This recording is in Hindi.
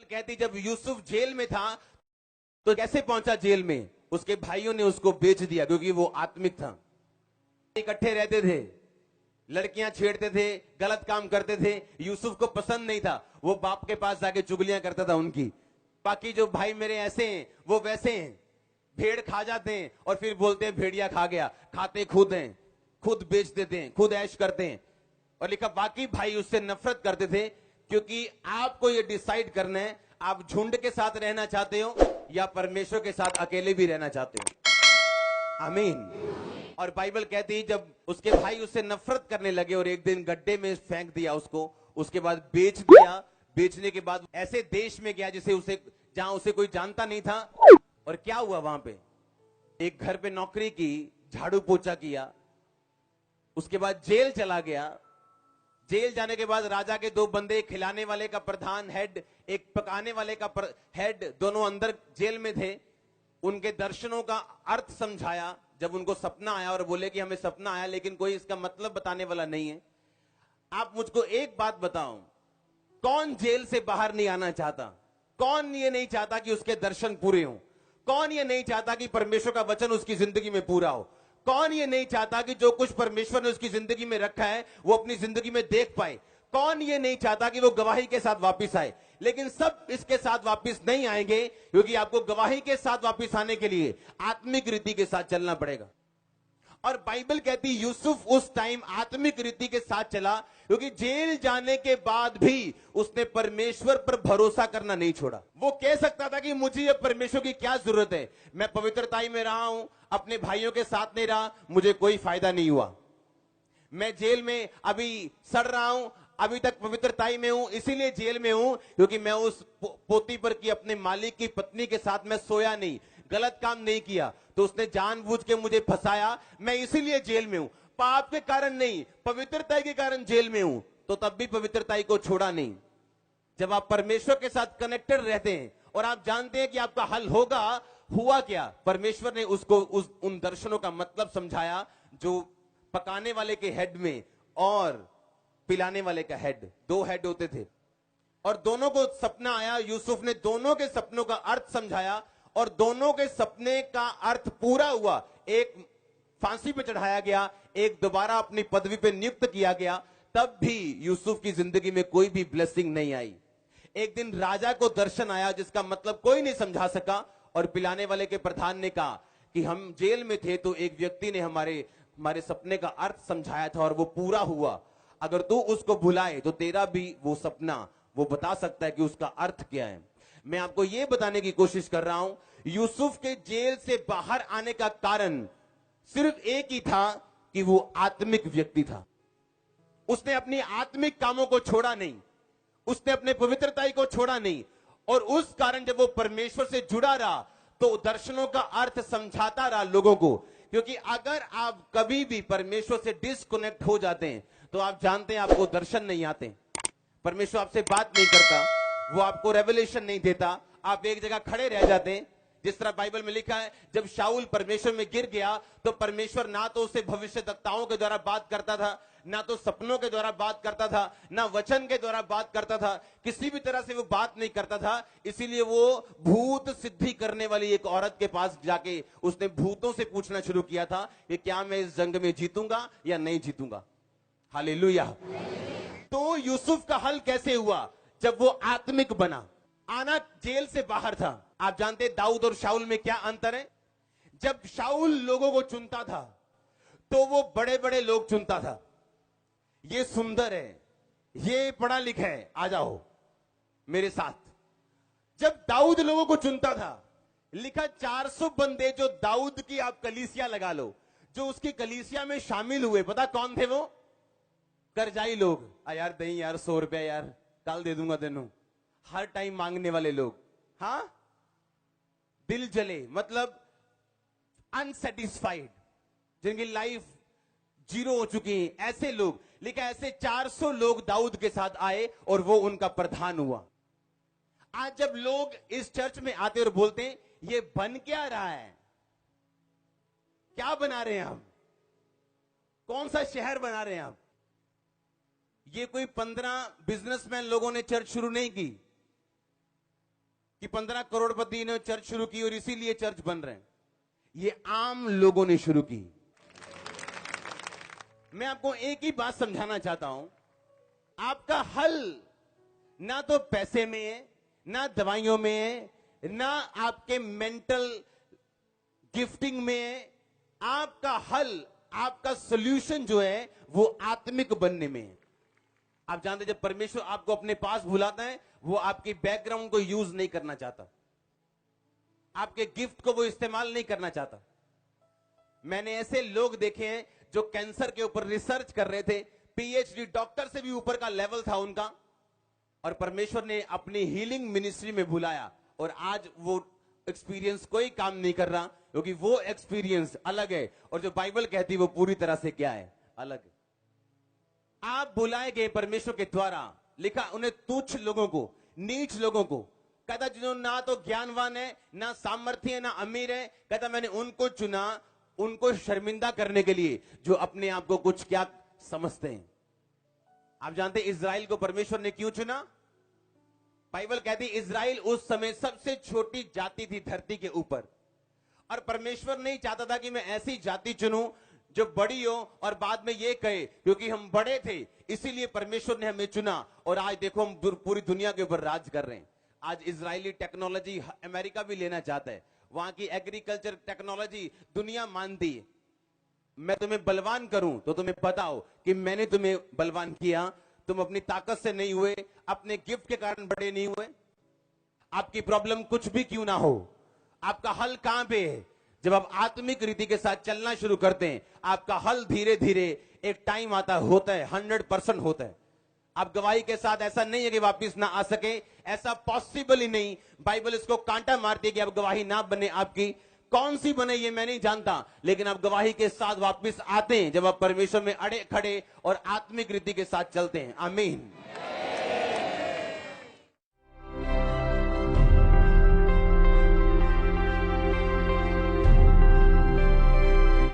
कहती जब यूसुफ जेल में था तो कैसे पहुंचा जेल में? उसके भाइयों ने उसको बेच दिया क्योंकि वो आत्मिक था। इकट्ठे रहते थे, लड़कियां छेड़ते थे, गलत काम करते थे। यूसुफ को पसंद नहीं था, वो बाप के पास जाके चुगलियां करता था उनकी। बाकी जो भाई मेरे ऐसे हैं वो वैसे हैं, भेड़ खा जाते हैं और फिर बोलते हैं भेड़िया खा गया। खाते खुद हैं, खुद बेच देते हैं, खुद ऐश करते हैं। और लिखा बाकी भाई उससे नफरत करते थे क्योंकि आपको ये डिसाइड करना है आप झुंड के साथ रहना चाहते हो या परमेश्वर के साथ अकेले भी रहना चाहते हो। आमीन। और बाइबल कहती है जब उसके भाई उससे नफरत करने लगे और एक दिन गड्ढे में फेंक दिया उसको, उसके बाद बेच दिया। बेचने के बाद ऐसे देश में गया जिसे उसे जहां उसे कोई जानता नहीं था। और क्या हुआ वहां पे? एक घर पे नौकरी की, झाड़ू पोछा किया, उसके बाद जेल चला गया। जेल जाने के बाद राजा के दो बंदे, एक खिलाने वाले का प्रधान हेड, एक पकाने वाले का हेड, दोनों अंदर जेल में थे। उनके दर्शनों का अर्थ समझाया। जब उनको सपना आया और बोले कि हमें सपना आया लेकिन कोई इसका मतलब बताने वाला नहीं है। आप मुझको एक बात बताओ, कौन जेल से बाहर नहीं आना चाहता? कौन ये नहीं चाहता कि उसके दर्शन पूरे हों? कौन ये नहीं चाहता कि परमेश्वर का वचन उसकी जिंदगी में पूरा हो? कौन ये नहीं चाहता कि जो कुछ परमेश्वर ने उसकी जिंदगी में रखा है वो अपनी जिंदगी में देख पाए? कौन ये नहीं चाहता कि वो गवाही के साथ वापस आए? लेकिन सब इसके साथ वापस नहीं आएंगे क्योंकि आपको गवाही के साथ वापस आने के लिए आत्मिक रीति के साथ चलना पड़ेगा। और बाइबल कहती यूसुफ उस टाइम आत्मिक रीति के साथ चला क्योंकि जेल जाने के बाद भी उसने परमेश्वर पर भरोसा करना नहीं छोड़ा। वो कह सकता था कि मुझे ये परमेश्वर की क्या जरूरत है, मैं पवित्रताई में रहा हूं, अपने भाइयों के साथ नहीं रहा, मुझे कोई फायदा नहीं हुआ। मैं जेल में अभी सड़ रहा हूं, अभी तक पवित्रताई में हूं, इसीलिए जेल में हूं क्योंकि मैं उस पोती पर की अपने मालिक की पत्नी के साथ मैं सोया नहीं, गलत काम नहीं किया, तो उसने जानबूझ के मुझे फंसाया, मैं इसीलिए जेल में हूं। पाप के कारण नहीं, पवित्रता के कारण जेल में हूं। तो तब भी पवित्रता को छोड़ा नहीं। जब आप परमेश्वर के साथ कनेक्टेड रहते हैं और आप जानते हैं कि आपका हल होगा, हुआ क्या? परमेश्वर ने उसको उन दर्शनों का मतलब समझाया जो पकाने वाले के हेड में और पिलाने वाले का हेड, दो हेड होते थे और दोनों को सपना आया। यूसुफ ने दोनों के सपनों का अर्थ समझाया और दोनों के सपने का अर्थ पूरा हुआ। एक फांसी पे चढ़ाया गया, एक दोबारा अपनी पदवी पे नियुक्त किया गया। तब भी यूसुफ की जिंदगी में कोई भी ब्लेसिंग नहीं आई। एक दिन राजा को दर्शन आया जिसका मतलब कोई नहीं समझा सका और पिलाने वाले के प्रधान ने कहा कि हम जेल में थे तो एक व्यक्ति ने हमारे सपने का अर्थ समझाया था और वो पूरा हुआ। अगर तू उसको भुलाए तो तेरा भी वो सपना वो बता सकता है कि उसका अर्थ क्या है। मैं आपको यह बताने की कोशिश कर रहा हूं, यूसुफ के जेल से बाहर आने का कारण सिर्फ एक ही था कि वो आत्मिक व्यक्ति था। उसने अपनी आत्मिक कामों को छोड़ा नहीं, उसने अपने पवित्रता को छोड़ा नहीं और उस कारण जब वो परमेश्वर से जुड़ा रहा तो दर्शनों का अर्थ समझाता रहा लोगों को। क्योंकि अगर आप कभी भी परमेश्वर से डिस्कनेक्ट हो जाते हैं तो आप जानते हैं आपको दर्शन नहीं आते, परमेश्वर आपसे बात नहीं करता, वो आपको रेवलेशन नहीं देता, आप एक जगह खड़े रह जाते हैं। जिस तरह बाइबल में लिखा है जब शाऊल परमेश्वर में गिर गया तो परमेश्वर ना तो उसे भविष्यवक्ताओं के द्वारा बात करता था, ना तो सपनों के द्वारा बात करता था, ना वचन के द्वारा बात करता था, किसी भी तरह से वो बात नहीं करता था। इसीलिए वो भूत सिद्धि करने वाली एक औरत के पास जाके उसने भूतों से पूछना शुरू किया था कि क्या मैं इस जंग में जीतूंगा या नहीं जीतूंगा। हालेलुया। तो यूसुफ का हल कैसे हुआ? जब वो आत्मिक बना। आना जेल से बाहर था। आप जानते हैं दाऊद और शाऊल में क्या अंतर है? जब शाऊल लोगों को चुनता था तो वो बड़े बड़े लोग चुनता था, ये सुंदर है, ये पढ़ा लिखा है, आ जाओ मेरे साथ। जब दाऊद लोगों को चुनता था, लिखा 400 बंदे जो दाऊद की आप कलीसिया लगा लो, जो उसकी कलीसिया में शामिल हुए, पता कौन थे वो? करजाई लोग। यार नहीं यार, 100 रुपया यार कल दे दूंगा तेनू, हर टाइम मांगने वाले लोग। हाँ, दिल जले, मतलब अनसेटिस्फाइड, जिनकी लाइफ जीरो हो चुकी है, ऐसे लोग। लेकिन ऐसे 400 लोग दाऊद के साथ आए और वो उनका प्रधान हुआ। आज जब लोग इस चर्च में आते और बोलते हैं ये बन क्या रहा है, क्या बना रहे हैं हम, कौन सा शहर बना रहे हैं आप? ये कोई 15 बिजनेसमैन लोगों ने चर्च शुरू नहीं की, कि 15 करोड़पति ने चर्च शुरू की और इसीलिए चर्च बन रहे हैं। ये आम लोगों ने शुरू की। मैं आपको एक ही बात समझाना चाहता हूं, आपका हल ना तो पैसे में है, ना दवाइयों में है, ना आपके मेंटल गिफ्टिंग में है। आपका हल, आपका सोल्यूशन जो है वो आत्मिक बनने में है। आप जानते हैं, जब परमेश्वर आपको अपने पास बुलाता है, वो आपकी बैकग्राउंड को यूज नहीं करना चाहता, आपके गिफ्ट को वो इस्तेमाल नहीं करना चाहता। मैंने ऐसे लोग देखे हैं जो कैंसर के ऊपर रिसर्च कर रहे थे, पीएचडी डॉक्टर से भी ऊपर का लेवल था उनका, और परमेश्वर ने अपनी हीलिंग मिनिस्ट्री में बुलाया, और आज वो एक्सपीरियंस कोई काम नहीं कर रहा, क्योंकि वो एक्सपीरियंस अलग है, और जो बाइबल कहती है वो पूरी तरह से क्या है, अलग है। आप बुलाए गए परमेश्वर के द्वारा। लिखा उन्हें तुच्छ लोगों को, नीच लोगों को, कहता जिन्होंने ना तो ज्ञानवान है, ना सामर्थ्य है, ना अमीर है, कहता मैंने उनको चुना, उनको शर्मिंदा करने के लिए जो अपने आप को कुछ क्या समझते हैं। आप जानते हैं इजराइल को परमेश्वर ने क्यों चुना? बाइबल कहती है इजराइल उस समय सबसे छोटी जाति थी धरती के ऊपर, और परमेश्वर नहीं चाहता था कि मैं ऐसी जाति चुनूं जो बड़ी हो और बाद में ये कहे क्योंकि हम बड़े थे इसीलिए परमेश्वर ने हमें चुना, और आज देखो हम पूरी दुनिया के ऊपर राज कर रहे हैं। आज इजरायली टेक्नोलॉजी अमेरिका भी लेना चाहता है, वहां की एग्रीकल्चर टेक्नोलॉजी दुनिया मानती है। मैं तुम्हें बलवान करूं तो तुम्हें पता हो कि मैंने तुम्हें बलवान किया, तुम अपनी ताकत से नहीं हुए, अपने गिफ्ट के कारण बड़े नहीं हुए। आपकी प्रॉब्लम कुछ भी क्यों ना हो, आपका हल कहां पे है? जब आप आत्मिक रीति के साथ चलना शुरू करते हैं, आपका हल धीरे धीरे एक टाइम आता होता है 100% होता है। आप गवाही के साथ ऐसा नहीं है कि वापस ना आ सके, ऐसा पॉसिबल ही नहीं। बाइबल इसको कांटा मारती है कि आप गवाही ना बने, आपकी कौन सी बने ये मैं नहीं जानता, लेकिन आप गवाही के साथ वापस आते हैं जब आप परमेश्वर में अड़े खड़े और आत्मिक रीति के साथ चलते हैं। आमीन।